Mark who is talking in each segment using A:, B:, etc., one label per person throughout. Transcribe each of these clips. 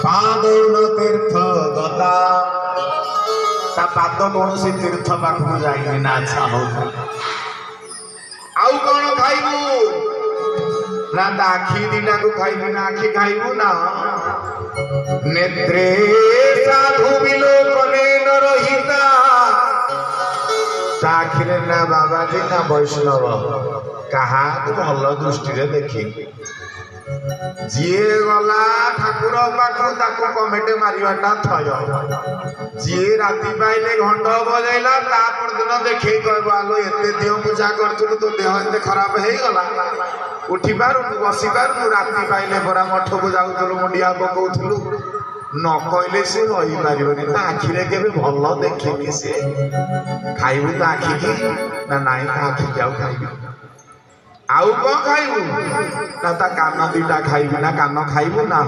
A: पादौन तीर्थ गता ता पाद कौन से तीर्थ पाखु जाइनी ना अच्छा हो आउ कौन खाइबू ना आखि दिना को खाइबू ना आखि खाइबू ना नेत्रे साधु विलोकने न रहिता आखिरे ना बाबाजी ना वैष्णव कहा भल दृष्टि देखी जी गला ठाकुर पाखु ताकू कमेटे मारिवाटा थय जी राति पाइले घंट बजैला ता परदिन देखै कहबो आलो एते देह पूजा करथुलु तो देह एते खराब हे गला उठी पारु बसी पारु राति पाइले बरा मठ को जाउथुलु मुंडिया पकौथुलु न कहले से रही पारिबनी ता आखिरे केबे भल देखिबी से खाइबू ता आखि की ना नाई ता आखि जाउ खाइबी आउ को खाइबू ना ता कान दुटा खाइबी ना कान खाइबू ना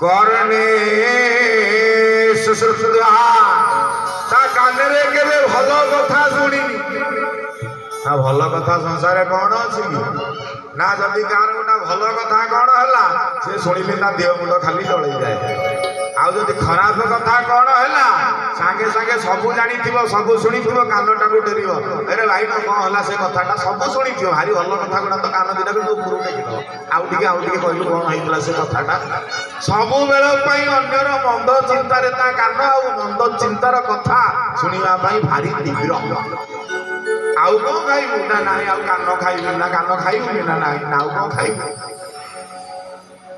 A: करने सुश्रुतुआ ता कान रे केबे भलो कथा सुनिनी ना भलो कथा संसार कोन अछि ना जदि कार गोटा भलो कथा कोन हला से सुनिले ता देह मुंड खाली जळै जाय आउ जदि खराब कथा कोन हला सांगे सांगे सबु जानिथिबो सबु सुनिथिबो कानटा को डरिबो अरे भाई न कोन हला से कथाटा सबु सुनिथिबो भारी भलो कथा गोटा तो कान दिना को पुरु देखिबो आउ टिके कहलु कोन होइतला से कथाटा सबु बेल पई अन्यर मंद चिंता रे ता कान आउ मंद चिंतार कथा सुनिबा पई भारी तीव्र आउ को खाइबू ना नाई आउ कान खाइबू ना कान खाइबू ना नाई ना आउ को खाइबू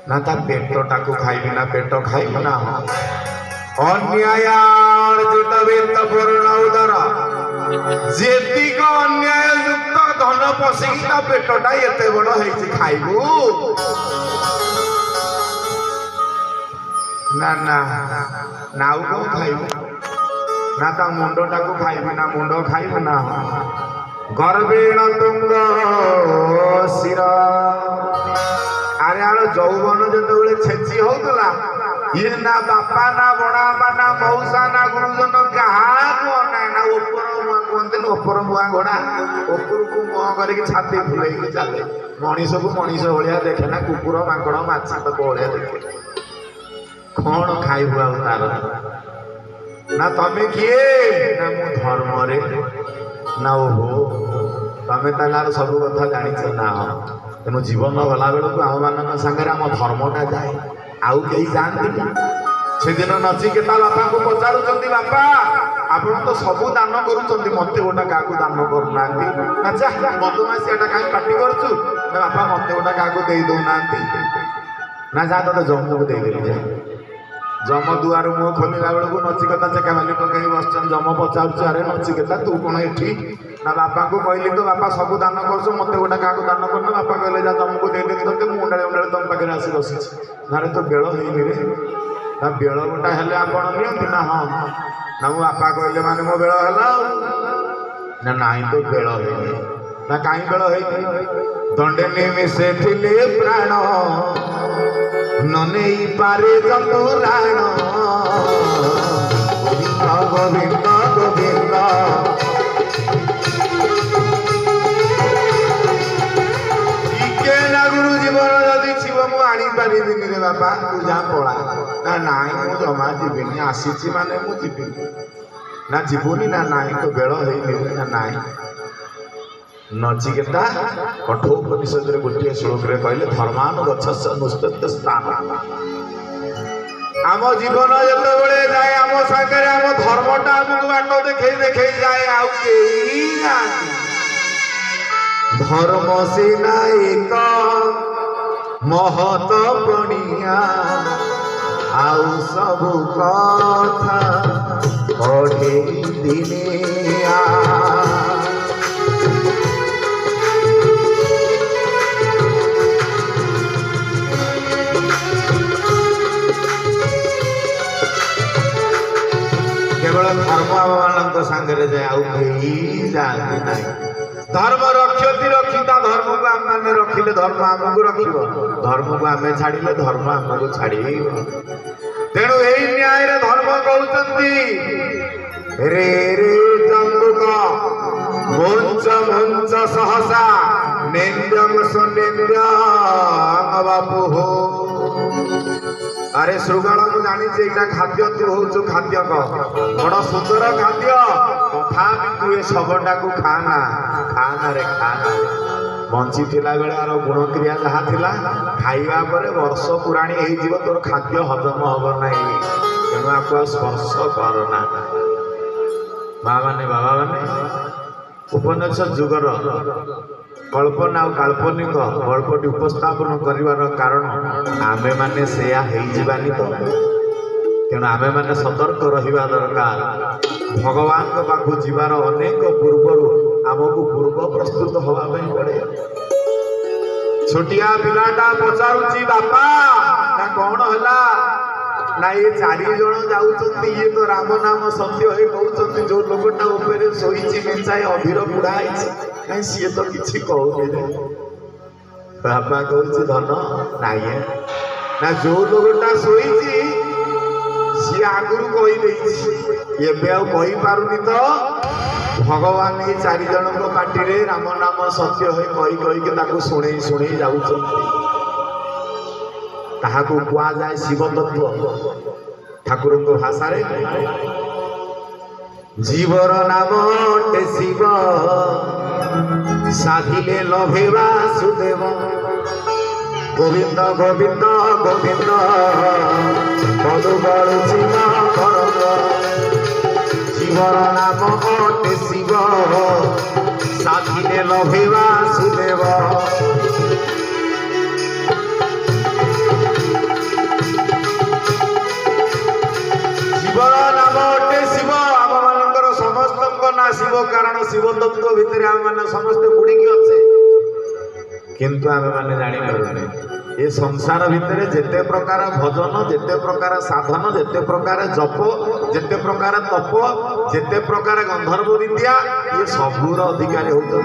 A: ना ता पेटटा को खाइबू ना पेट खाइबू ना अन्यायार्जित वित्त पूर्ण उदर जेति को अन्याय युक्त धन पसिकी ता पेटटा एते बड़ हेछि खाइबू ना ना नाउ को खाइबू ना ता मुंडटा को खाइबू ना मुंड खाइबू ना गर्वेण तुंग शिर अरे आलो जौवन जतबेले छेची होतला ये ना बापा ना बड़ापा ना मौसा ना गुरुजन कहा को ना ऊपर कोनते ऊपर मुआ घोड़ा ऊपर को मुह करके छाती फुलाई के चले मनीष को मनीष भलिया देखे ना कुकुर माकड़ माछी तो भलिया देखे कौन खाइबू आ तार ना तमे किए ना मु धर्म रे ना ओहो तमे तालार सब कथा जानिछ ना तेणु जीवन गला बेलू आम मान सागर आम धर्मटा जाए आउ कहीं जाती से दिन नचिकेता बापा को पचारुंट बापा आपण तो सबू दान करुँच मत गोटा क्या दान करना बदमाशियाटा कहीं पार्टी करूँ बापा मत गोटा क्या दे दौना ना जा तो जम को देदेली जम दुआर मुह खोलला बेलू नचिकेता चेका बाली पकई बस जम पचार अरे नचिकेता तू कौन एठी ना बापा को कहली तो बापा सब दान कर मत गोटा क्या दान करना बापा कहले जा तुमको देदेली तो मुंडा मुंडा तुम पाखे आसी बस ना तो बेल होनी रे ना बेल गोटा हेले आपण नियंती ना हाँ ना मो बापा कहले माने मो बेल है ना नाई तो बेल होनी ना कहीं बेल है दंडे निमिषे थिले प्राण नने पारे जतुराण गोविंद गोविंद टिके ना गुरु जीवन जदि शिव मु आनी पारिबिनी रे बापा तू जा पड़ा ना नाई मु जमा जीविनी आसीची माने मु जीविनी ना जीवनी ना नाई तो बेल हेइनी ना नाई नचिकेता कठोपनिषद गोटे श्लोक रे कहले धर्मानुगच्छस् नुष्टत्य स्थान आम जीवन जतबेले जाए आम सागर आम धर्मटा आमको बाट देखे देखे जाए आउ केही जाती धर्म सेना एक महत बनिया आउ सब कथा पढ़े दिने केवल धर्म मान सांगे जाए आउ जाती ना धर्म रक्षति रक्षिता धर्म को आम मैंने रखिले धर्म आमको रखिब धर्म को आम छाड़िले धर्म आमको छाड़ तेणु यही न्याय धर्म कहते रे रे चंदुक मंच मंच सहसा नेन्द्यम सनेन्द्यम बापू हो अरे श्रृगाल को जानी एटा खाद्य तू हूँ खाद्य बड़ सुंदर खाद्य तथापि तू ए शबटा को खाना खाना रे खाना बंची थिला बेले आरो गुण क्रिया जहाँ थिला खाइबा परे वर्ष पुराणी हो जीव तोर खाद्य हजम हब नहीं तेणु आपको स्पर्श करना माँ माने बाबा माने उपनिषद जुगर कल्पना और काल्पनिक गल्पटी उपस्थापन कर कारण आमे माने सेया हेइजिबानी तो तेणु आमे माने सतर्क रहिबा दरकार भगवान को पाखु जीवार अनेक पूर्वर आमको पूर्व प्रस्तुत हवा पड़े छोटिया पिलाटा पचारुची बापा ना कौन हला ना ये चारि जन जाउछन्ती ये तो राम नाम सत्य हे कहउछन्ती जो लोकटा ऊपर सोईची मेंचाए अधीर बुढ़ा आइछ कहीं सी तो किसी कहूनी बापा कहूँ धन नाई ना जो लोकटा शोची सी आगुरी कहीदे एबे कही पारुनी तो भगवान ये चारि जन पार्टी राम नाम सत्य है कही कहीकि ताकू शुणे शुणे जाउछन्ती ताहाकू कुआ जाए शिव तत्व ठाकुर भाषा रे जीवर नाम टे शिव साधिले लभे वासुदेव गोविंद गोविंद गोविंद पदु गरुची जीवर नाम टे शिव साधिले लभे वासुदेव जीवर नाम टे शिव आम मान समस्त ना शिव कारण शिव तत्व भितर आम मैंने समस्ते बुड़ीकी अच्छे किंतु आम मैंने जानी ये संसार भितर जेते प्रकार भजन जेते प्रकार साधन जेते प्रकार जप जेते प्रकार तप जेते प्रकार गंधर्व विद्या ये सबूर अधिकारी होते